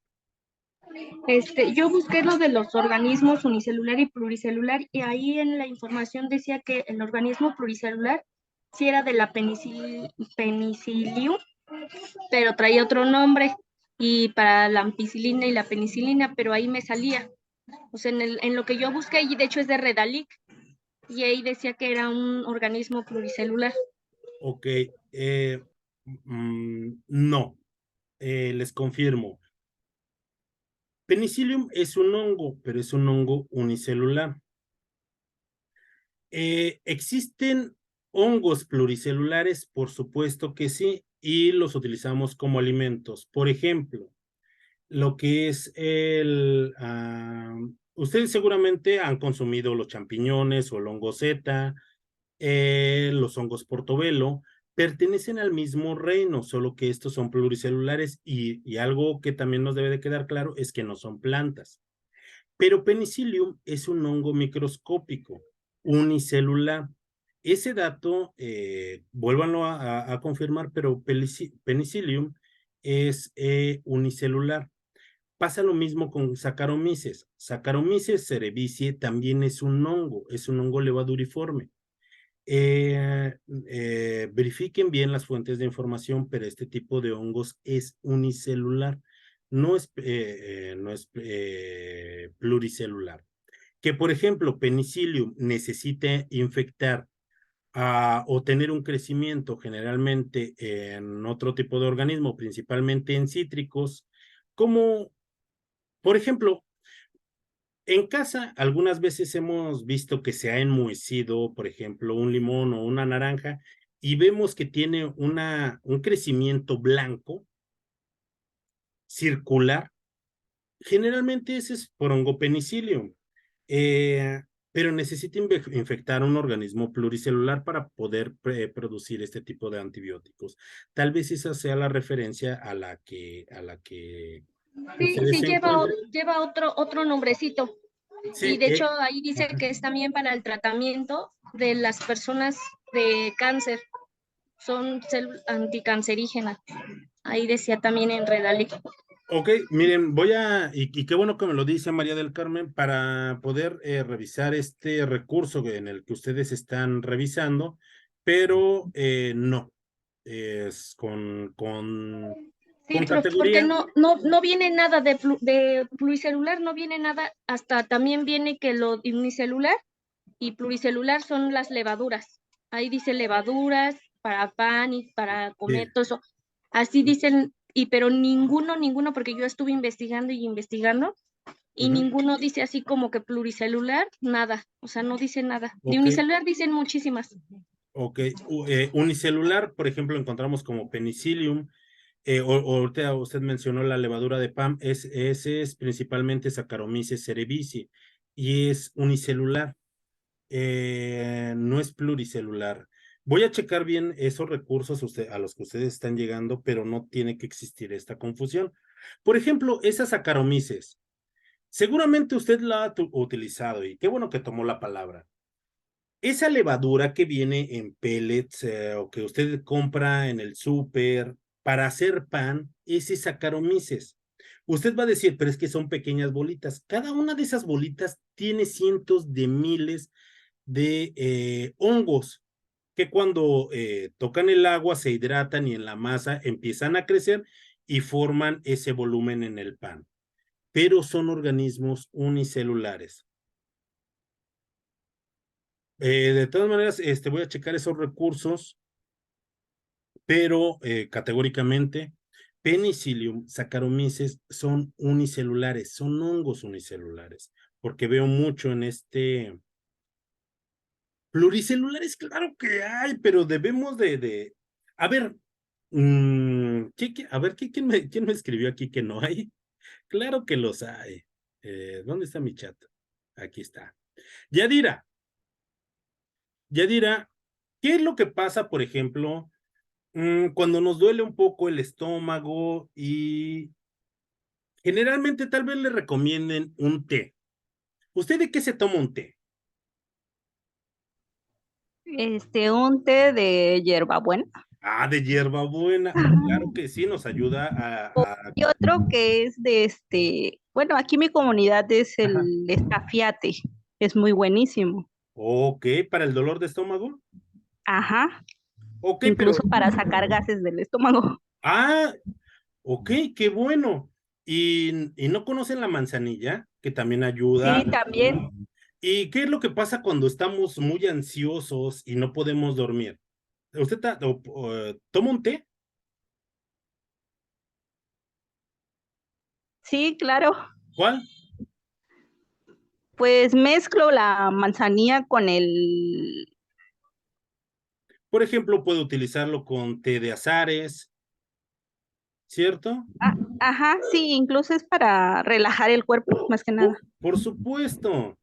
Yo busqué lo de los organismos unicelular y pluricelular y ahí en la información decía que el organismo pluricelular sí era de la penicillium, pero traía otro nombre y para la ampicilina y la penicilina, pero ahí me salía. O sea, en lo que yo busqué, y de hecho es de Redalic, y ahí decía que era un organismo pluricelular.
Ok, no, les confirmo. Penicillium es un hongo, pero es un hongo unicelular. ¿Existen hongos pluricelulares? Por supuesto que sí, y los utilizamos como alimentos. Por ejemplo, lo que es ustedes seguramente han consumido los champiñones o el hongo zeta, los hongos portobelo, pertenecen al mismo reino, solo que estos son pluricelulares y algo que también nos debe de quedar claro es que no son plantas. Pero Penicillium es un hongo microscópico, unicelular. Ese dato, vuélvanlo a confirmar, pero Penicillium es unicelular. Pasa lo mismo con Saccharomyces. Saccharomyces cerevisiae también es un hongo levaduriforme. Verifiquen bien las fuentes de información, pero este tipo de hongos es unicelular, no es pluricelular. Que, por ejemplo, Penicillium necesite infectar o tener un crecimiento generalmente en otro tipo de organismo, principalmente en cítricos, como, por ejemplo, en casa, algunas veces hemos visto que se ha enmohecido, por ejemplo, un limón o una naranja, y vemos que tiene un crecimiento blanco, circular. Generalmente ese es por hongopenicillium, eh, pero necesita infectar un organismo pluricelular para poder producir este tipo de antibióticos. Tal vez esa sea la referencia a la que
Sí,
ustedes
sí,
se encuentren.
lleva otro nombrecito. Y
Sí,
de hecho ahí dice
ajá.
que es también para el tratamiento de las personas de cáncer. Son anticancerígenas. Ahí decía también en Redalic.
Ok, miren, y qué bueno que me lo dice María del Carmen, para poder revisar este recurso en el que ustedes están revisando, pero no, es
Sí,
con
porque
categoría.
no viene nada de pluricelular, no viene nada, hasta también viene que lo unicelular y pluricelular son las levaduras. Ahí dice levaduras para pan y para
Sí,
comer, todo eso. Así dicen, pero ninguno, porque yo estuve investigando y investigando, y
ujú,
ninguno dice así como que pluricelular, nada, o sea, no dice nada. De
ok,
unicelular dicen muchísimas.
ok. Unicelular, por ejemplo, encontramos como penicillium, o ahorita usted mencionó la levadura de PAM, ese es principalmente Saccharomyces cerevisiae, y es unicelular. No es pluricelular. Voy a checar bien esos recursos a los que ustedes están llegando, pero no tiene que existir esta confusión. Por ejemplo, esas Saccharomyces. Seguramente usted la ha utilizado y qué bueno que tomó la palabra. Esa levadura que viene en pellets o que usted compra en el súper para hacer pan, ese Saccharomyces. Usted va a decir, pero es que son pequeñas bolitas. Cada una de esas bolitas tiene cientos de miles de hongos que cuando tocan el agua se hidratan y en la masa empiezan a crecer y forman ese volumen en el pan. Pero son organismos unicelulares. De todas maneras, voy a checar esos recursos, pero categóricamente, Penicillium, Saccharomyces son unicelulares, son hongos unicelulares, porque veo mucho en pluricelulares, claro que hay, pero debemos a ver, a ver, quién me escribió aquí que no hay? Claro que los hay. ¿Dónde está mi chat? Aquí está. Yadira, ¿qué es lo que pasa, por ejemplo, cuando nos duele un poco el estómago y generalmente tal vez le recomienden un té? ¿Usted de qué se toma un té?
Un té de hierbabuena.
Ah, de hierbabuena. Claro que sí, nos ayuda
Y otro que es de bueno, aquí mi comunidad es
Ajá.
el escafiate, es muy buenísimo.
Ok, para el dolor de estómago.
Ajá,
Ok, pero...
incluso para sacar gases del estómago.
Ah, ok, qué bueno. ¿Y no conocen la manzanilla? Que también ayuda.
Sí, también.
¿Y qué es lo que pasa cuando estamos muy ansiosos y no podemos dormir? ¿Usted toma un té?
Sí, claro.
¿Cuál?
Pues mezclo la manzanilla con el...
Por ejemplo, puede utilizarlo con té de azares, ¿cierto?
Ajá, sí, incluso es para relajar el cuerpo, más que nada.
Por supuesto.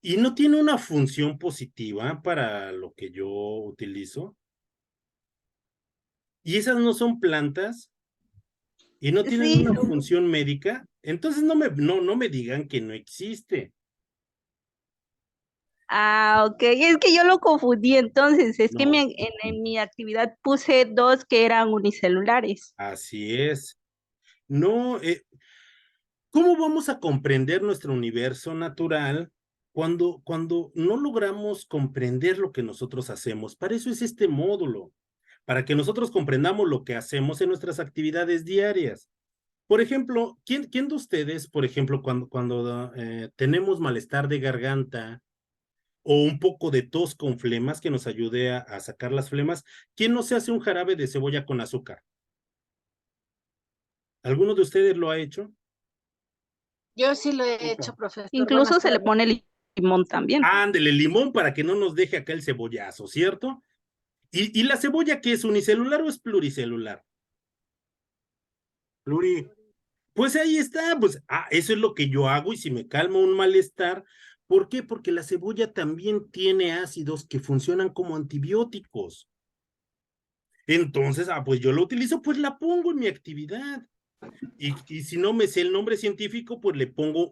¿Y no tiene una función positiva para lo que yo utilizo? ¿Y esas no son plantas? ¿Y no tienen
Sí,
una función médica? Entonces no me digan que no existe.
ok, es que yo lo confundí entonces, es que
No,
en mi actividad puse dos que eran unicelulares.
así es. No, ¿cómo vamos a comprender nuestro universo natural cuando no logramos comprender lo que nosotros hacemos? Para eso es este módulo, para que nosotros comprendamos lo que hacemos en nuestras actividades diarias. Por ejemplo, ¿quién de ustedes, por ejemplo, cuando tenemos malestar de garganta o un poco de tos con flemas que nos ayude a sacar las flemas, quién no se hace un jarabe de cebolla con azúcar? ¿Alguno de ustedes lo ha hecho?
Yo sí lo he hecho, profesor.
Incluso
Buenas
se le
tardes.
pone limón también.
Ándele, limón para que no nos deje acá el cebollazo, ¿cierto? ¿Y la cebolla qué es, unicelular o es pluricelular? Pluri. Pues ahí está, pues eso es lo que yo hago y si me calma un malestar, ¿por qué? Porque la cebolla también tiene ácidos que funcionan como antibióticos. Entonces, pues yo lo utilizo, pues la pongo en mi actividad. Y si no me sé el nombre científico, pues le pongo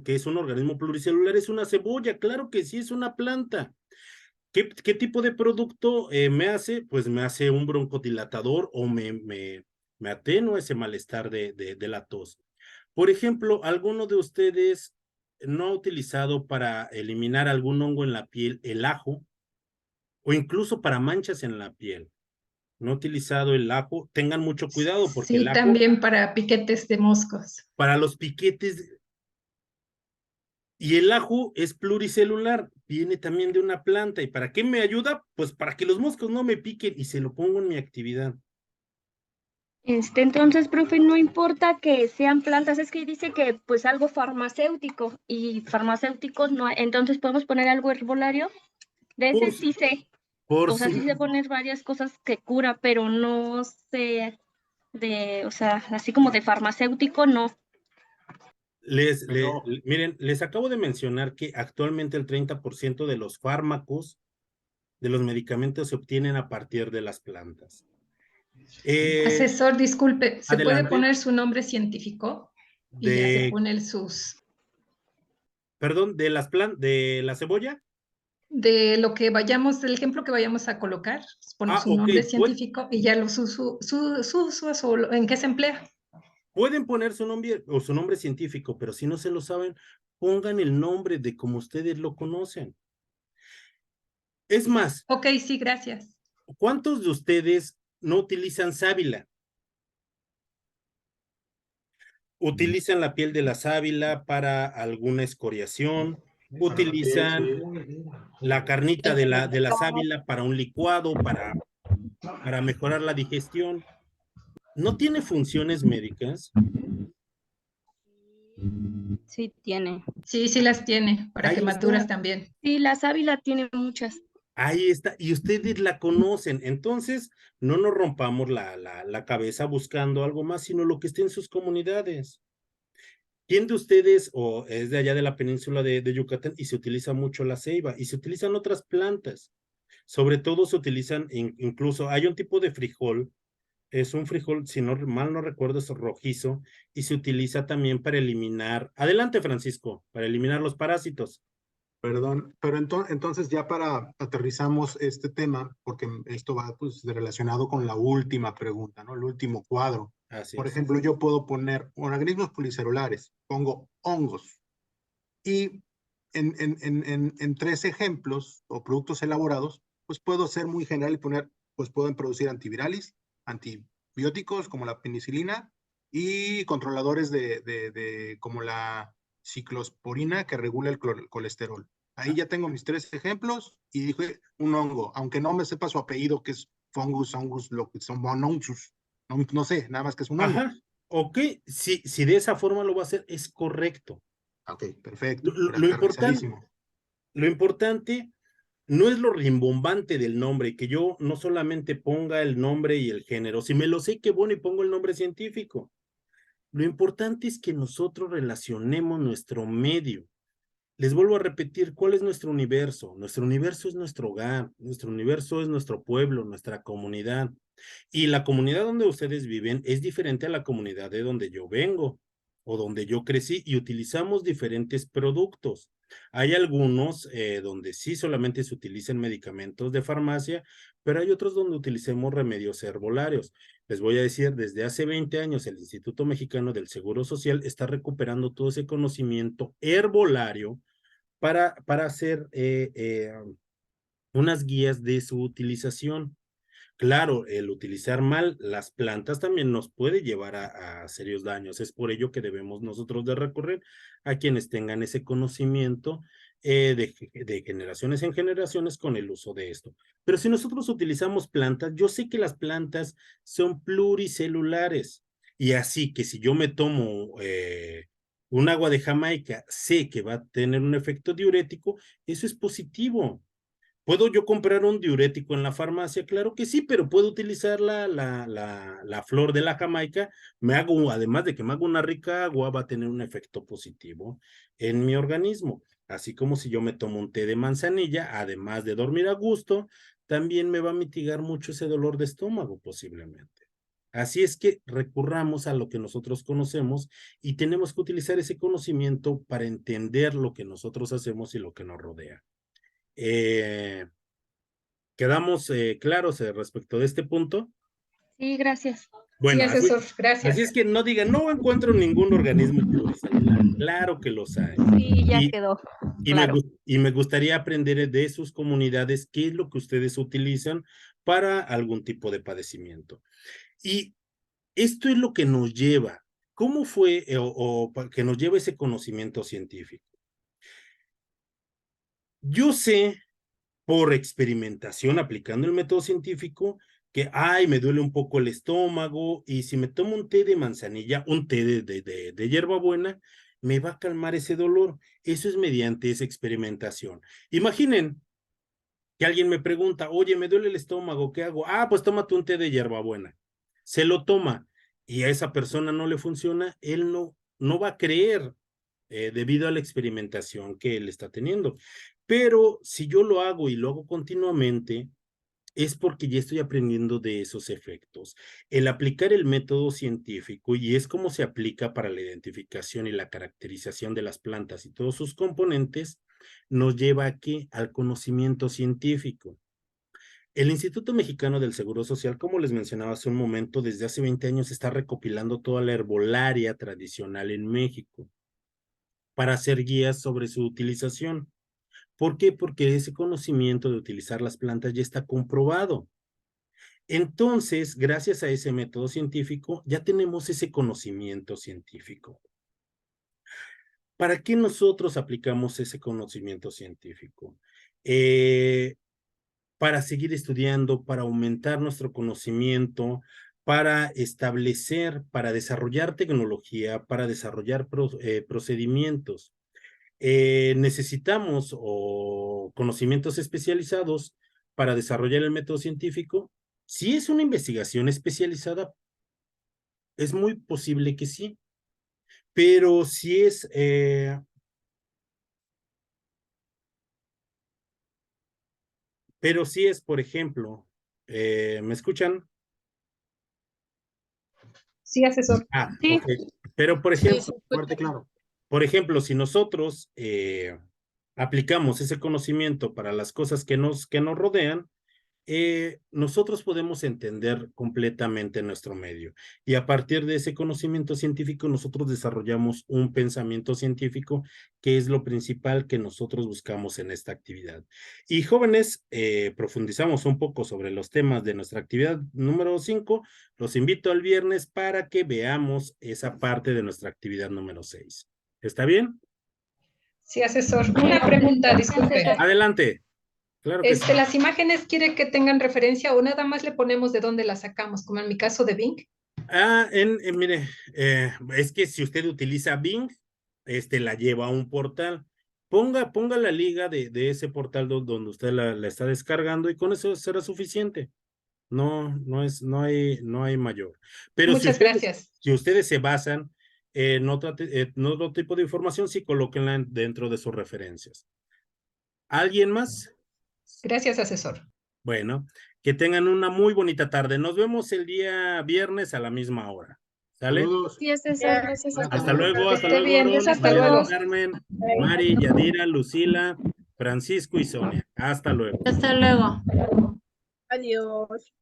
que es un organismo pluricelular, es una cebolla, claro que sí, es una planta. ¿Qué tipo de producto me hace? Pues me hace un broncodilatador o me atenúa ese malestar de la tos. Por ejemplo, ¿alguno de ustedes no ha utilizado para eliminar algún hongo en la piel el ajo? O incluso para manchas en la piel. ¿No ha utilizado el ajo? Tengan mucho cuidado porque el
Sí,
ajo,
también para piquetes de moscos.
para los piquetes, y el ajo es pluricelular, viene también de una planta. ¿Y para qué me ayuda? Pues para que los moscos no me piquen y se lo pongo en mi actividad.
Entonces, profe, no importa que sean plantas, es que dice que pues algo farmacéutico y farmacéuticos no, entonces podemos poner algo herbolario. De
Por,
ese sí sé,
por
o sea, sí sé
su,
poner varias cosas que cura, pero no sé o sea, así como de farmacéutico, no.
miren, les acabo de mencionar que actualmente el 30% de los fármacos, de los medicamentos se obtienen a partir de las plantas.
Asesor, disculpe, ¿se puede
Adelante.
poner su nombre científico? Y ya se pone
Perdón, de la cebolla.
de lo que vayamos, del ejemplo que vayamos a colocar, pone su
Ok,
nombre científico y ya en qué se emplea.
pueden poner su nombre o su nombre científico, pero si no se lo saben, pongan el nombre de como ustedes lo conocen. Es más,
Ok, sí, gracias.
¿cuántos de ustedes no utilizan sábila? Utilizan la piel de la sábila para alguna escoriación, utilizan la carnita de la sábila para un licuado, para mejorar la digestión. ¿No tiene funciones médicas?
Sí, tiene.
Sí, sí las tiene, para
Ahí
quemaduras
está.
también.
Sí, la sábila tiene muchas.
Ahí está, y ustedes la conocen, entonces no nos rompamos la cabeza buscando algo más, sino lo que esté en sus comunidades. ¿Quién de ustedes o es de allá de la península de Yucatán y se utiliza mucho la ceiba y se utilizan otras plantas? Sobre todo se utilizan, incluso hay un tipo de frijol, es un frijol, si no mal no recuerdo, es rojizo y se utiliza también para eliminar, adelante Francisco, para eliminar los parásitos.
Perdón, pero entonces ya para aterrizamos este tema, porque esto va pues relacionado con la última pregunta, ¿no? El último cuadro.
Así
Por
es.
ejemplo, yo puedo poner organismos policelulares, pongo hongos, y en 3 ejemplos o productos elaborados, pues puedo ser muy general y poner, pues pueden producir antivirales, antibióticos como la penicilina y controladores como la ciclosporina que regula el colesterol. Ahí ya tengo mis 3 ejemplos y dije un hongo, aunque no me sepa su apellido, que es fungus, lo que son bononchus. No sé, nada más que es un hongo.
Ajá, ok, si de esa forma lo va a hacer, es correcto.
Ok, perfecto.
Lo importante no es lo rimbombante del nombre, que yo no solamente ponga el nombre y el género, si me lo sé, qué bueno, y pongo el nombre científico. Lo importante es que nosotros relacionemos nuestro medio. Les vuelvo a repetir, ¿cuál es nuestro universo? Nuestro universo es nuestro hogar, nuestro universo es nuestro pueblo, nuestra comunidad. Y la comunidad donde ustedes viven es diferente a la comunidad de donde yo vengo o donde yo crecí y utilizamos diferentes productos. Hay algunos donde sí solamente se utilizan medicamentos de farmacia, pero hay otros donde utilicemos remedios herbolarios. Les voy a decir, desde hace 20 años el Instituto Mexicano del Seguro Social está recuperando todo ese conocimiento herbolario para hacer unas guías de su utilización. Claro, el utilizar mal las plantas también nos puede llevar a serios daños. Es por ello que debemos nosotros de recurrir a quienes tengan ese conocimiento de generaciones en generaciones con el uso de esto. Pero si nosotros utilizamos plantas, yo sé que las plantas son pluricelulares y así que si yo me tomo un agua de Jamaica, sé que va a tener un efecto diurético, eso es positivo. ¿Puedo yo comprar un diurético en la farmacia? Claro que sí, pero puedo utilizar la flor de la Jamaica. Además de que me hago una rica agua, va a tener un efecto positivo en mi organismo. Así como si yo me tomo un té de manzanilla, además de dormir a gusto, también me va a mitigar mucho ese dolor de estómago posiblemente. Así es que recurramos a lo que nosotros conocemos y tenemos que utilizar ese conocimiento para entender lo que nosotros hacemos y lo que nos rodea. ¿Quedamos claros respecto de este punto?
Sí, gracias.
Bueno,
Sí, asesor, gracias.
así es que no digan, no encuentro ningún organismo pluricelular. Claro que los hay.
Sí, ya quedó. Claro.
Y me gustaría aprender de sus comunidades qué es lo que ustedes utilizan para algún tipo de padecimiento. Y esto es lo que nos lleva, ¿cómo fue que nos lleva ese conocimiento científico? Yo sé por experimentación aplicando el método científico que, me duele un poco el estómago y si me tomo un té de manzanilla, un té de hierbabuena, me va a calmar ese dolor. Eso es mediante esa experimentación. Imaginen que alguien me pregunta, oye, me duele el estómago, ¿qué hago? Pues tómate un té de hierbabuena. Se lo toma y a esa persona no le funciona, él no va a creer debido a la experimentación que él está teniendo. Pero si yo lo hago y lo hago continuamente, es porque ya estoy aprendiendo de esos efectos. El aplicar el método científico, y es como se aplica para la identificación y la caracterización de las plantas y todos sus componentes, nos lleva aquí al conocimiento científico. El Instituto Mexicano del Seguro Social, como les mencionaba hace un momento, desde hace 20 años está recopilando toda la herbolaria tradicional en México para hacer guías sobre su utilización. ¿Por qué? Porque ese conocimiento de utilizar las plantas ya está comprobado. Entonces, gracias a ese método científico, ya tenemos ese conocimiento científico. ¿Para qué nosotros aplicamos ese conocimiento científico? Para seguir estudiando, para aumentar nuestro conocimiento, para establecer, para desarrollar tecnología, para desarrollar procedimientos. Necesitamos conocimientos especializados para desarrollar el método científico. Si es una investigación especializada, es muy posible que sí, Pero si es... pero si es, por ejemplo, ¿me escuchan?
Sí, asesor.
Ah,
Sí.
ok. Pero, por
Sí,
ejemplo,
se escucha.
Fuerte y claro.
por ejemplo, si nosotros aplicamos ese conocimiento para las cosas que nos rodean, nosotros podemos entender completamente nuestro medio. Y a partir de ese conocimiento científico, nosotros desarrollamos un pensamiento científico, que es lo principal que nosotros buscamos en esta actividad. Y jóvenes, profundizamos un poco sobre los temas de nuestra actividad número 5. Los invito al viernes para que veamos esa parte de nuestra actividad número 6. ¿Está bien?
Sí, asesor. Una pregunta, disculpe.
Adelante. Claro que sí.
¿Las imágenes quiere que tengan referencia o nada más le ponemos de dónde las sacamos, como en mi caso de Bing?
Mire, es que si usted utiliza Bing, la lleva a un portal. Ponga la liga de ese portal donde usted la está descargando y con eso será suficiente. No hay mayor. Pero
Muchas gracias.
si ustedes se basan en otro tipo de información, sí colóquenla dentro de sus referencias. ¿Alguien más?
Gracias, asesor.
Bueno, que tengan una muy bonita tarde. Nos vemos el día viernes a la misma hora. ¿Sale?
Saludos.
Sí, César, gracias.
Hasta luego, hasta
esté
luego.
bien,
Aaron,
hasta
Mariana,
luego.
Carmen, Mari, Yadira, Lucila, Francisco y Sonia. Hasta luego.
Hasta luego.
Adiós.